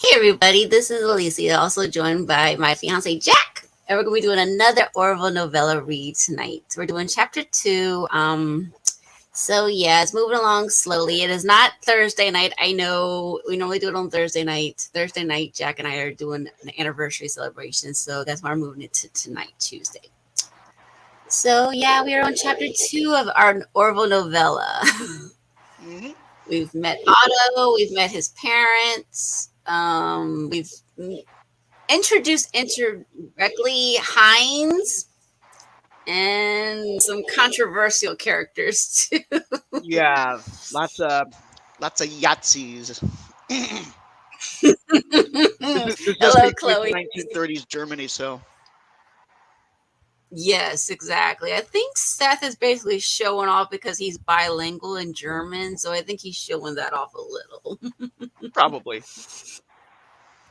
Hey everybody, this is Alicia, also joined by my fiance Jack. And we're going to be doing another Orville novella read tonight. We're doing chapter 2. So yeah, it's moving along slowly. It is not Thursday night. I know we normally do it on Thursday night. Thursday night, Jack and I are doing an anniversary celebration, so that's why we're moving it to tonight, Tuesday. So yeah, we are on chapter 2 of our Orville novella. Hmm. We've met Otto. We've met his parents. We've introduced indirectly Hines and some controversial characters too. Yeah, lots of Yahtzees. This does Hello, take place in Chloe. 1930s Germany, so Yes, exactly. I think Seth is basically showing off because he's bilingual in German, so I think he's showing that off a little. probably.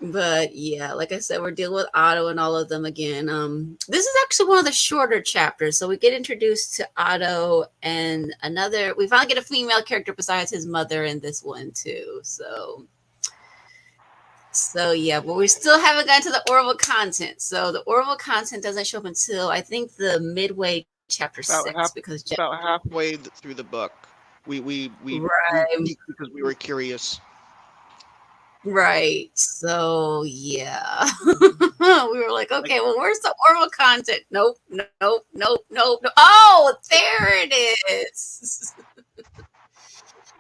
But yeah, like I said, we're dealing with Otto and all of them again. This is actually one of the shorter chapters, so we get introduced to Otto and another. We finally get a female character besides his mother in this one too. So yeah, but we still haven't gotten to the Orville content. So the Orville content doesn't show up until I think the midway chapter About 6 half because Jeff. about halfway through the book, we Right. peeked because we were curious. Right. So yeah. We were like, Like okay, well, where's the Orville content? Nope, nope, nope, nope, nope. Oh, there it is.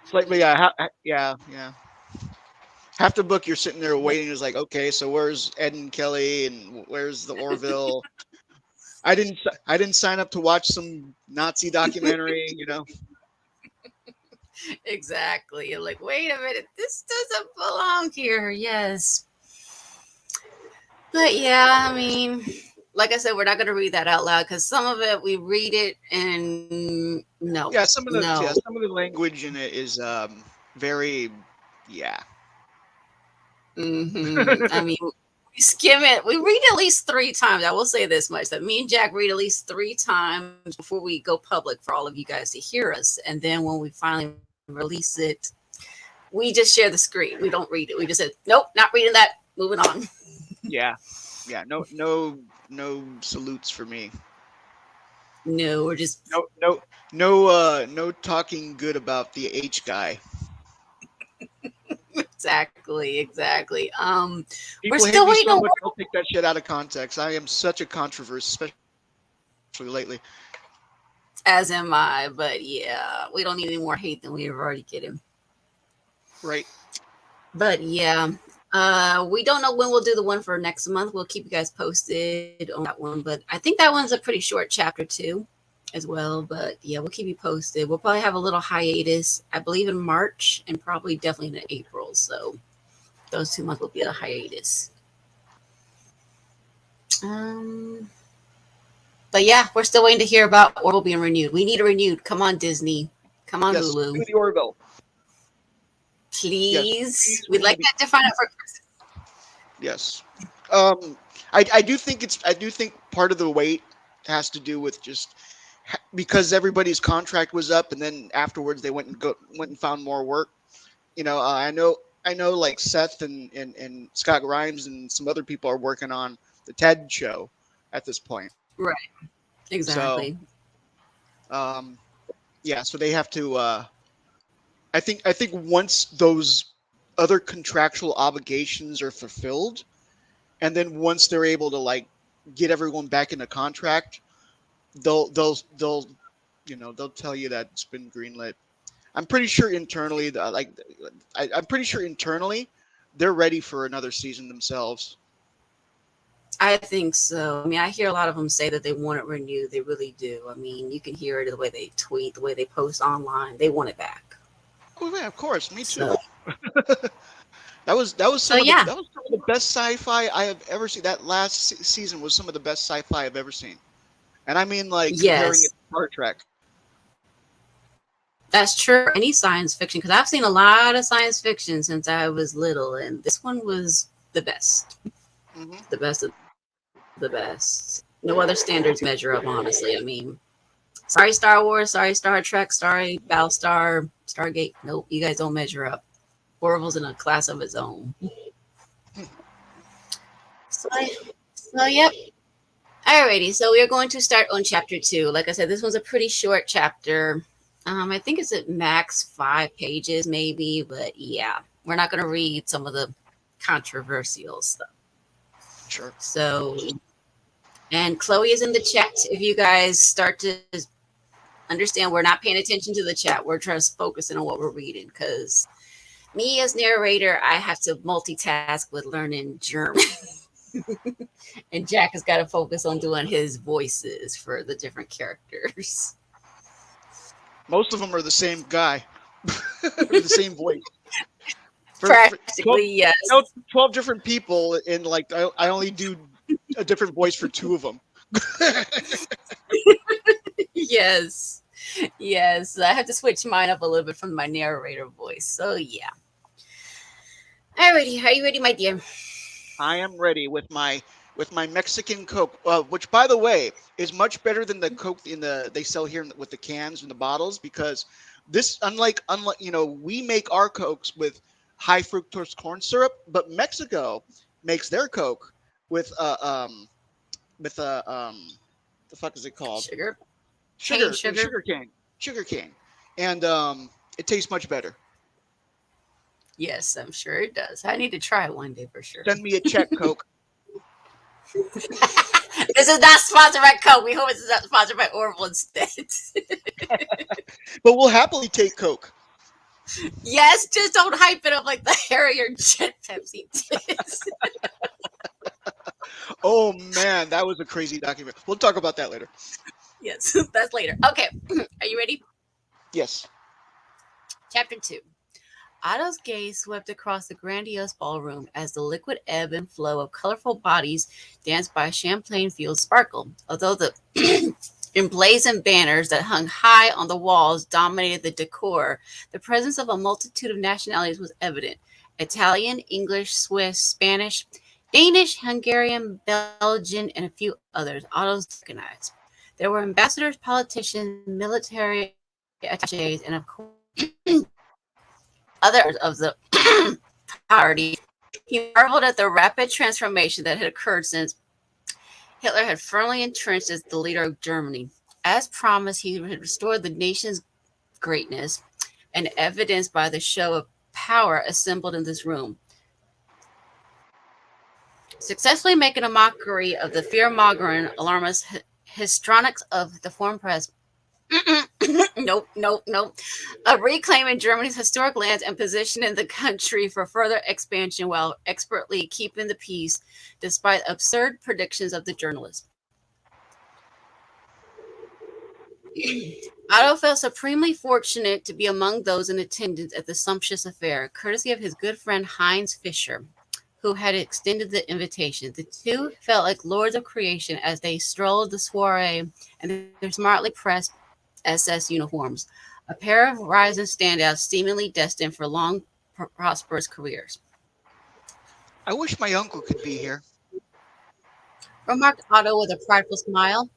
slightly, yeah. Half the book, you're sitting there waiting. It's like, okay, so where's Ed and Kelly, and where's the Orville? I didn't sign up to watch some Nazi documentary. Exactly. You're like, wait a minute, this doesn't belong here. Yes. But yeah, I mean, like I said, we're not going to read that out loud because some of it we read it and no, Yeah, no. some of the language in it is very, yeah. I mean, we skim it. We read at least 3 times. I will say this much that me and Jack read at least 3 times before we go public for all of you guys to hear us. And then when we finally release it, we just share the screen. We don't read it. We just said, nope, not reading that. Moving on. Yeah, yeah. No salutes for me. No, we're just No talking good about the H guy. exactly. We're People still hate me waiting so on much. I'll take that shit out of context. I am such a controversy, especially lately. as am I, but yeah, we don't need any more hate than we've already getting. Right. But yeah, we don't know when we'll do the one for next month. We'll keep you guys posted on that one. But I think that one's a pretty short chapter too, as well. But yeah, we'll keep you posted. We'll probably have a little hiatus, I believe, in March and probably definitely in April. So those 2 months will be a hiatus. Um, but yeah, we're still waiting to hear about Orville being renewed. We need a renewed. Come on, Disney. Come on, Yes. Hulu. Do the Orville. Yes. Please. Please, we We'd need like to. that to find out for Christmas. Yes. I do think part of the wait has to do with just because everybody's contract was up, and then afterwards they went and found more work. I know like Seth and Scott Grimes and some other people are working on the TED show at this point. Right. So Exactly. um, yeah, so they have to. I think once those other contractual obligations are fulfilled, and then once they're able to like get everyone back in the contract, they'll tell you that it's been greenlit. I'm pretty sure internally, I'm pretty sure internally, they're ready for another season themselves. I think so. I mean, I hear a lot of them say that they want it renewed. They really do. I mean, you can hear it the way they tweet, the way they post online. They want it back. Oh yeah, of course, me So, too. That was so some of the yeah, that was some of the best sci-fi I have ever seen. That last season was some of the best sci-fi I've ever seen, and I mean like comparing it yes, to Star Trek. that's true. Any science fiction, because I've seen a lot of science fiction since I was little, and this one was the best, Hmm. the best of the best. No other standards measure up, honestly. I mean, sorry, Star Wars, sorry, Star Trek, sorry, Battlestar, Stargate. Nope, you guys don't measure up. Orville's in a class of its own. So, yep. Alrighty, so we are going to start on chapter 2. Like I said, this one's a pretty short chapter. I think it's at max 5 pages, maybe, but yeah, we're not going to read some of the controversial stuff. Sure. So, and Chloe is in the chat. If you guys start to understand, we're not paying attention to the chat. We're just focusing on what we're reading because me as narrator, I have to multitask with learning German. And Jack has got to focus on doing his voices for the different characters. Most of them are the same guy, the same voice. Practically, 12, yes. 12 different people, and like I only do a different voice for 2 of them. Yes. Yes. I have to switch mine up a little bit from my narrator voice. So, yeah. Alrighty. Are you ready, my dear? I am ready with my Mexican Coke, which, by the way, is much better than the Coke they sell here with the cans and the bottles, because this, unlike we make our Cokes with high fructose corn syrup, but Mexico makes their Coke with the fuck is it called? Sugar. Sugar cane, and it tastes much better. Yes, I'm sure it does. I need to try it one day for sure. Send me a check, Coke. This is not sponsored by Coke. We hope it's not sponsored by Orville instead. But we'll happily take Coke. Yes, just don't hype it up like the Harrier Jet Pepsi did. Oh man, that was a crazy document. We'll talk about that later. Yes, that's later. Okay, are you ready? Yes. Chapter 2. Otto's gaze swept across the grandiose ballroom as the liquid ebb and flow of colorful bodies danced by champagne fields sparkled. Although the emblazoned banners that hung high on the walls dominated the decor, the presence of a multitude of nationalities was evident. Italian, English, Swiss, Spanish, Danish, Hungarian, Belgian, and a few others. Otto's recognized. There were ambassadors, politicians, military attachés, and of course others of the party. He marveled at the rapid transformation that had occurred since Hitler had firmly entrenched as the leader of Germany. As promised, he had restored the nation's greatness, and evidenced by the show of power assembled in this room. Successfully making a mockery of the fear-mongering alarmist histrionics of the foreign press. Nope. Reclaiming Germany's historic lands and positioning the country for further expansion while expertly keeping the peace, despite absurd predictions of the journalist. Otto felt supremely fortunate to be among those in attendance at the sumptuous affair, courtesy of his good friend Heinz Fischer, who had extended the invitation. The two felt like lords of creation as they strolled the soiree in their smartly pressed SS uniforms, a pair of rising standouts seemingly destined for long, prosperous careers. I wish my uncle could be here. Remarked Otto with a prideful smile.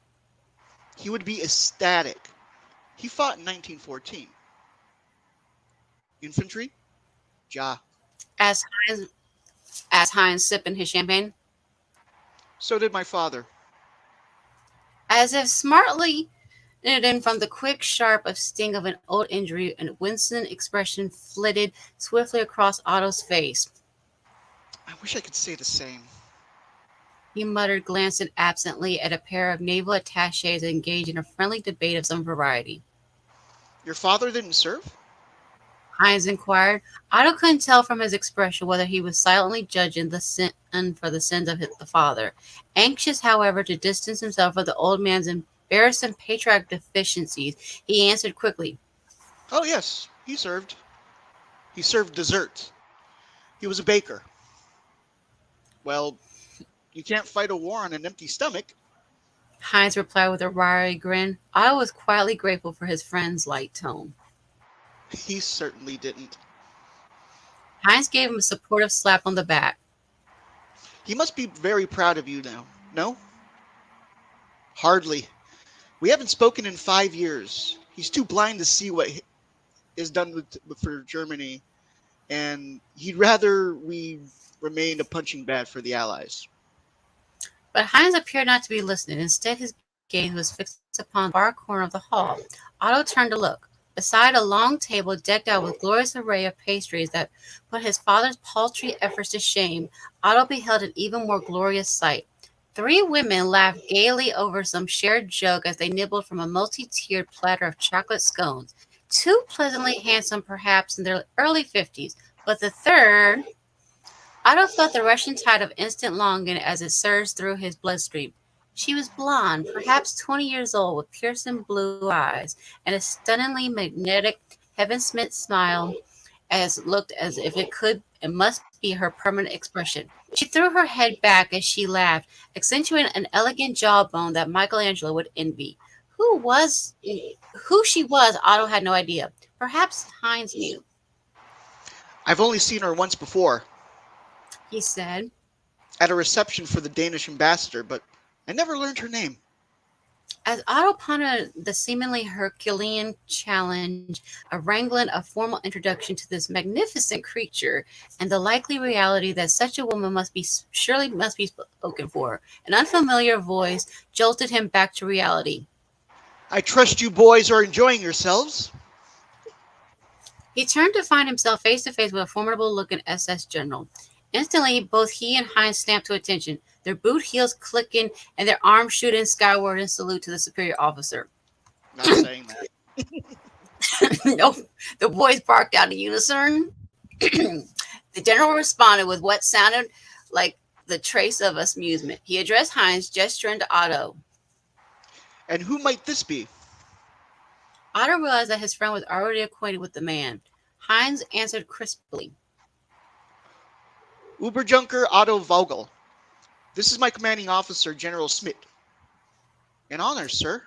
He would be ecstatic. He fought in 1914. Infantry? Ja. Asked Heinz, sipping his champagne. So did my father. As if smartly knitted in from the quick, sharp of sting of an old injury, and winsome expression flitted swiftly across Otto's face. I wish I could say the same. He muttered, glancing absently at a pair of naval attachés engaged in a friendly debate of some variety. Your father didn't serve? Heinz inquired. Otto couldn't tell from his expression whether he was silently judging the son for the sins of the father. Anxious, however, to distance himself from the old man's embarrassing patriotic deficiencies, he answered quickly. Oh, yes, he served. He served desserts. He was a baker. Well, you can't fight a war on an empty stomach. Heinz replied with a wry grin. Otto was quietly grateful for his friend's light tone. He certainly didn't. Heinz gave him a supportive slap on the back. He must be very proud of you now, no? Hardly. We haven't spoken in 5 years. He's too blind to see what is done for Germany, and he'd rather we remained a punching bag for the Allies. But Heinz appeared not to be listening. Instead, his gaze was fixed upon the far corner of the hall. Otto turned to look. Beside a long table decked out with glorious array of pastries that put his father's paltry efforts to shame, Otto beheld an even more glorious sight. Three women laughed gaily over some shared joke as they nibbled from a multi-tiered platter of chocolate scones. Two pleasantly handsome, perhaps in their early 50s, but the third. Otto felt the rushing tide of instant longing as it surged through his bloodstream. She was blonde, perhaps 20 years old, with piercing blue eyes and a stunningly magnetic, heaven-smitten smile as looked as if it could and must be her permanent expression. She threw her head back as she laughed, accentuating an elegant jawbone that Michelangelo would envy. Who was who she was, Otto had no idea. Perhaps Heinz knew. I've only seen her once before, He said. at a reception for the Danish ambassador, but I never learned her name. As Otto pondered the seemingly Herculean challenge of wrangling a formal introduction to this magnificent creature, and the likely reality that such a woman must be spoken for, an unfamiliar voice jolted him back to reality. I trust you boys are enjoying yourselves. He turned to find himself face to face with a formidable-looking SS general. Instantly, both he and Heinz snapped to attention, their boot heels clicking and their arms shooting skyward in salute to the superior officer. Not saying that. No, the boys barked out in unison. The general responded with what sounded like the trace of amusement. He addressed Heinz, gesturing to Otto. And who might this be? Otto realized that his friend was already acquainted with the man. Heinz answered crisply. Oberjunker Otto Vogel. This is my commanding officer, General Schmidt. An honor, sir.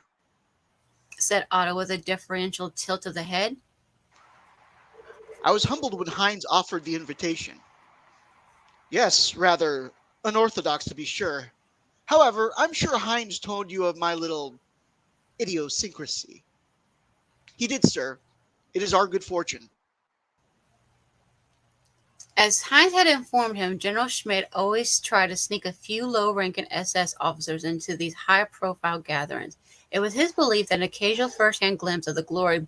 Said Otto with a deferential tilt of the head. I was humbled when Heinz offered the invitation. Yes, rather unorthodox to be sure. However, I'm sure Heinz told you of my little idiosyncrasy. He did, sir. It is our good fortune. As Heinz had informed him, General Schmidt always tried to sneak a few low-ranking SS officers into these high-profile gatherings. It was his belief that an occasional first-hand glimpse of the glory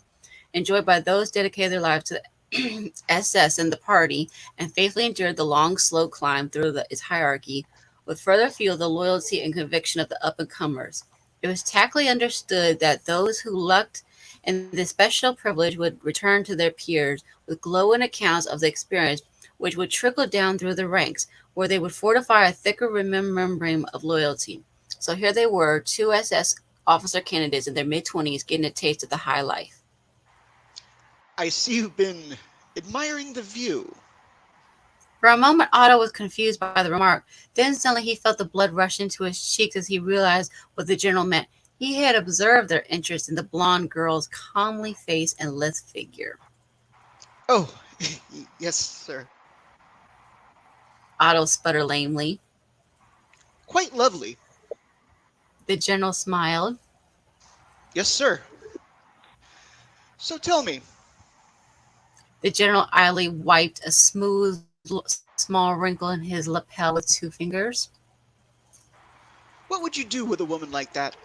enjoyed by those dedicated their lives to the SS and the party and faithfully endured the long, slow climb through its hierarchy would further fuel the loyalty and conviction of the up-and-comers. It was tactfully understood that those who lucked in this special privilege would return to their peers with glowing accounts of the experience which would trickle down through the ranks, where they would fortify a thicker membrane of loyalty. So here they were, two SS officer candidates in their mid-20s getting a taste of the high life. I see you've been admiring the view. For a moment, Otto was confused by the remark. Then suddenly he felt the blood rush into his cheeks as he realized what the general meant. He had observed their interest in the blonde girl's comely face and lithe figure. Oh, yes, sir. Otto sputtered lamely. Quite lovely. The general smiled. Yes, sir. So tell me, The general idly wiped a smooth, small wrinkle in his lapel with two fingers. what would you do with a woman like that?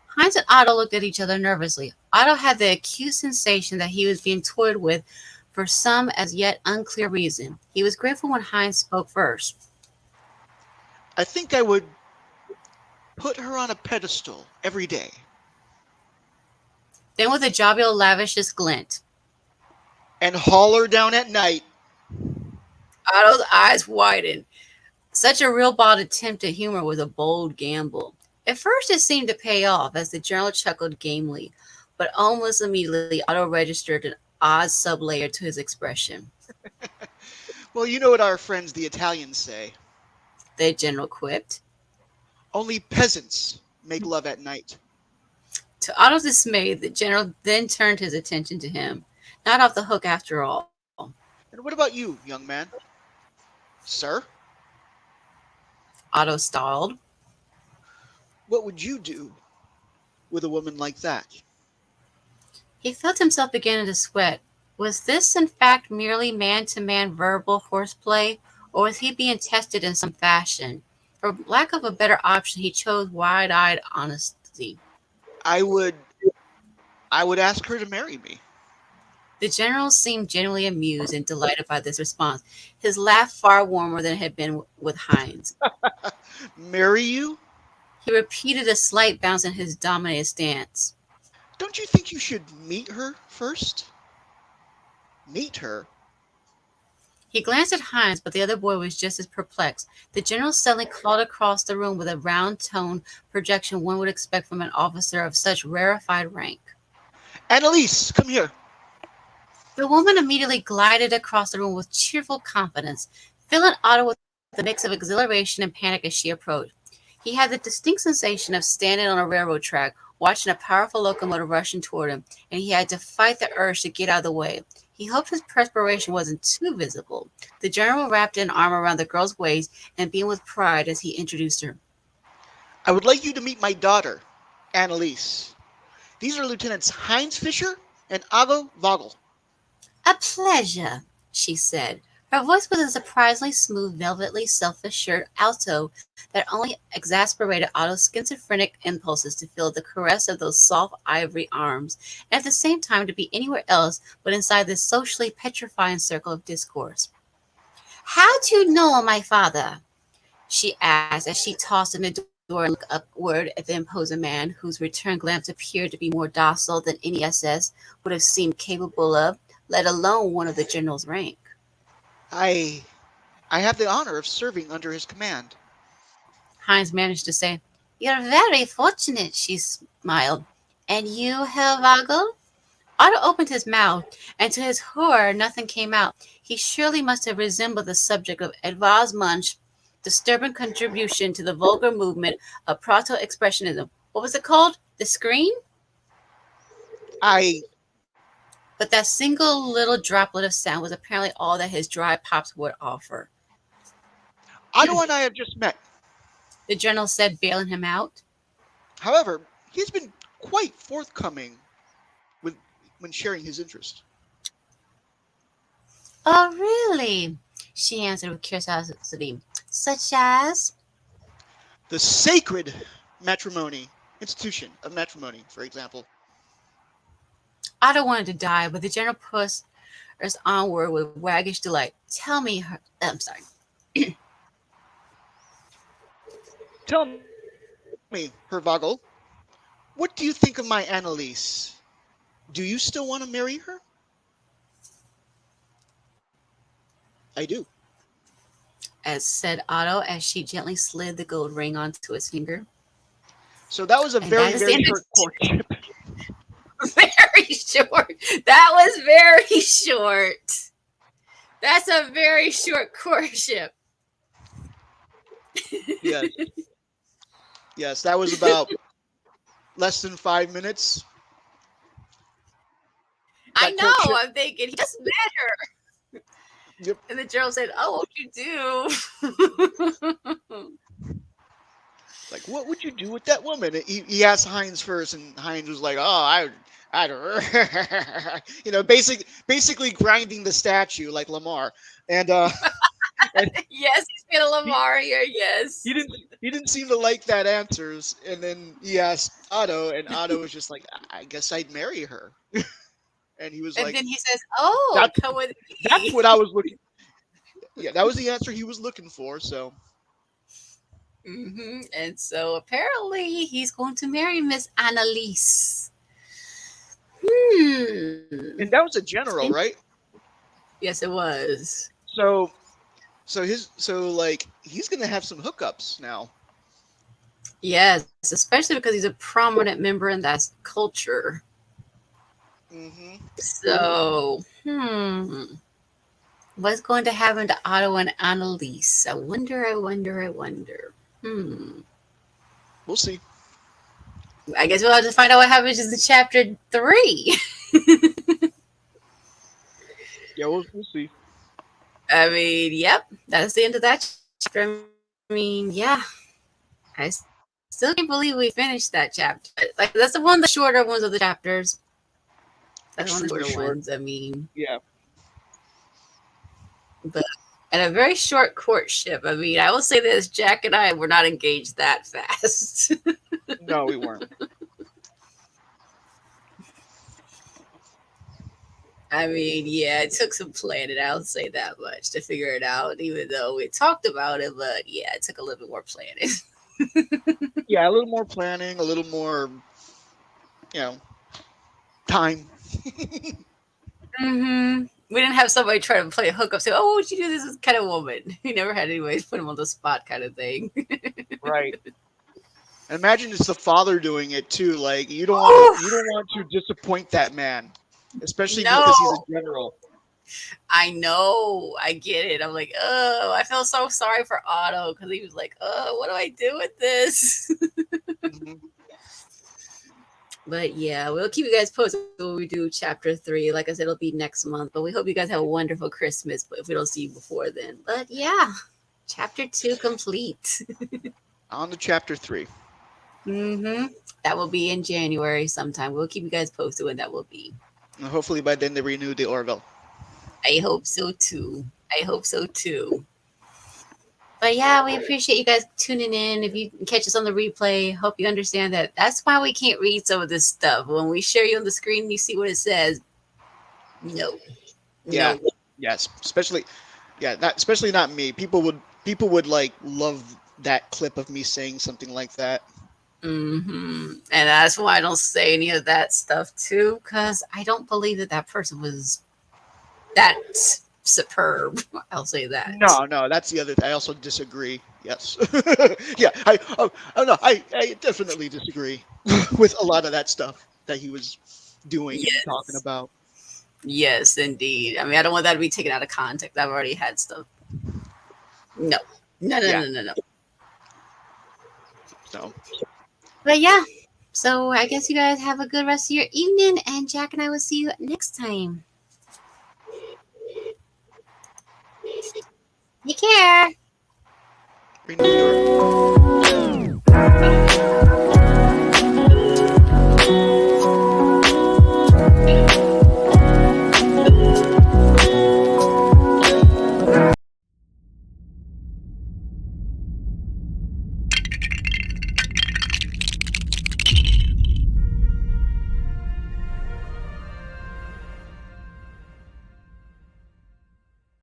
Heinz and Otto looked at each other nervously. Otto had the acute sensation that he was being toyed with for some as yet unclear reason. He was grateful when Heinz spoke first. I think I would put her on a pedestal every day. Then with a jovial, lavish glint, And haul her down at night. Otto's eyes widened. Such a real-bald attempt at humor was a bold gamble. At first it seemed to pay off as the general chuckled gamely, but almost immediately Otto registered an odd sub-layer to his expression. Well, you know what our friends the Italians say. The general quipped. Only peasants make love at night. To Otto's dismay, the general then turned his attention to him. Not off the hook after all. And what about you, young man? Sir? Otto stalled. What would you do with a woman like that? He felt himself beginning to sweat. Was this, in fact, merely man-to-man verbal horseplay, Or was he being tested in some fashion? For lack of a better option, he chose wide-eyed honesty. I would I would ask her to marry me. The general seemed genuinely amused and delighted by this response, his laugh far warmer than it had been with Heinz. Marry you? He repeated a slight bounce in his dominated stance. Don't you think you should meet her first? Meet her? He glanced at Heinz, but the other boy was just as perplexed. The general suddenly called across the room with a round-toned projection one would expect from an officer of such rarefied rank. Annalise, come here. The woman immediately glided across the room with cheerful confidence, filling Otto with a mix of exhilaration and panic as she approached. He had the distinct sensation of standing on a railroad track, watching a powerful locomotive rushing toward him, and he had to fight the urge to get out of the way. He hoped his perspiration wasn't too visible. The general wrapped an arm around the girl's waist and beamed with pride as he introduced her. I would like you to meet my daughter, Annalise. These are Lieutenants Heinz Fischer and Otto Vogel. A pleasure, she said. Her voice was a surprisingly smooth, velvetly self-assured alto that only exasperated Otto's schizophrenic impulses to feel the caress of those soft ivory arms, and at the same time to be anywhere else but inside this socially petrifying circle of discourse. How do you know my father? She asked as she tossed in the door and looked upward at the imposing man, whose return glance appeared to be more docile than any SS would have seemed capable of, let alone one of the general's rank. I I have the honor of serving under his command. Heinz managed to say, You're very fortunate, she smiled. And you, Herr Vogel? Otto opened his mouth, and to his horror nothing came out. He surely must have resembled the subject of Edvard Munch's disturbing contribution to the vulgar movement of proto-expressionism. What was it called? The Screen? I But that single little droplet of sound was apparently all that his dry pops would offer. Otto and I have just met. The general said, bailing him out. However, he's been quite forthcoming with when sharing his interest. Oh, really? She answered with curiosity. Such as? The sacred matrimony institution of matrimony, for example. Otto wanted to die, but the general pushed us onward with waggish delight. Tell me her. I'm sorry. Tell me, Herr Vogel, what do you think of my Annalise? Do you still want to marry her? I do. As said Otto, as she gently slid the gold ring onto his finger. So that was a And very, that is the very end of short courtship. Very short. That was very short. That's a very short courtship. Yes. Yes, that was about less than 5 minutes. I That know. courtship. I'm thinking he just met her. Yep. And the general said, "Oh, what you do?" Like, what would you do with that woman? He asked Heinz first, and Heinz was like, "Oh, I don't, basically grinding the statue like Lamar." And Yes, he's been a he, Lamar here. Yes. he didn't seem to like that answers. And then he asked Otto, and Otto was just like, "I guess I'd marry her." And he was And like, then he says, "Oh, "That's come with that's me." what I was looking." Yeah, that was the answer he was looking for. So And so apparently he's going to marry Miss Annalise. and that was a general, right? Yes, it was. So he's gonna have some hookups now. Yes, especially because he's a prominent member in that culture. Hmm. So, what's going to happen to Otto and Annalise? I wonder. We'll see. I guess we'll have to find out what happens in chapter 3. Yeah, we'll see. I mean, yep, that's the end of that chapter. I mean, yeah, I still can't believe we finished that chapter. Like, that's one of the shorter ones of the chapters. That's one of the Extremely shorter short. ones. I mean, Yeah. but And a very short courtship. I mean, I will say this: Jack and I were not engaged that fast. No, we weren't. I mean, yeah, it took some planning. I'll say that much to figure it out. Even though we talked about it, but yeah, it took a little bit more planning. Yeah, a little more planning, a little more, you know, time. We didn't have somebody try to play a hookup. Say, "Oh, would you do this kind of woman?" We never had anyways put him on the spot, kind of thing. Right. And imagine it's the father doing it too. Like you don't Oh want to disappoint that man, especially no! because he's a general. I know. I get it. I'm like, oh, I feel so sorry for Otto because he was like, oh, what do I do with this? Hmm. But yeah, we'll keep you guys posted when we do chapter 3. Like I said, it'll be next month. But we hope you guys have a wonderful Christmas. But if we don't see you before then, but yeah, chapter 2 complete. On to chapter 3. mm-hmm. That will be in January sometime. We'll keep you guys posted when that will be. And hopefully by then they renew the Orville. I hope so too. I hope so too. But yeah, we appreciate you guys tuning in. If you catch us on the replay, hope you understand that that's why we can't read some of this stuff. When we share you on the screen, you see what it says. No, Yeah. no. Yes. Especially yeah, not especially not me. People would like love that clip of me saying something like that. And that's why I don't say any of that stuff too, because I don't believe that that person was that superb. I'll say that. No, no, that's the other thing. I also disagree. Yes. Yeah, oh no, I definitely disagree with a lot of that stuff that he was doing and talking Yes. about. Yes, indeed. I mean, I don't want that to be taken out of context. I've already had stuff. No, no, no, Yeah. no, no, no. So But yeah, so I guess you guys have a good rest of your evening, and Jack and I will see you next time. Take care.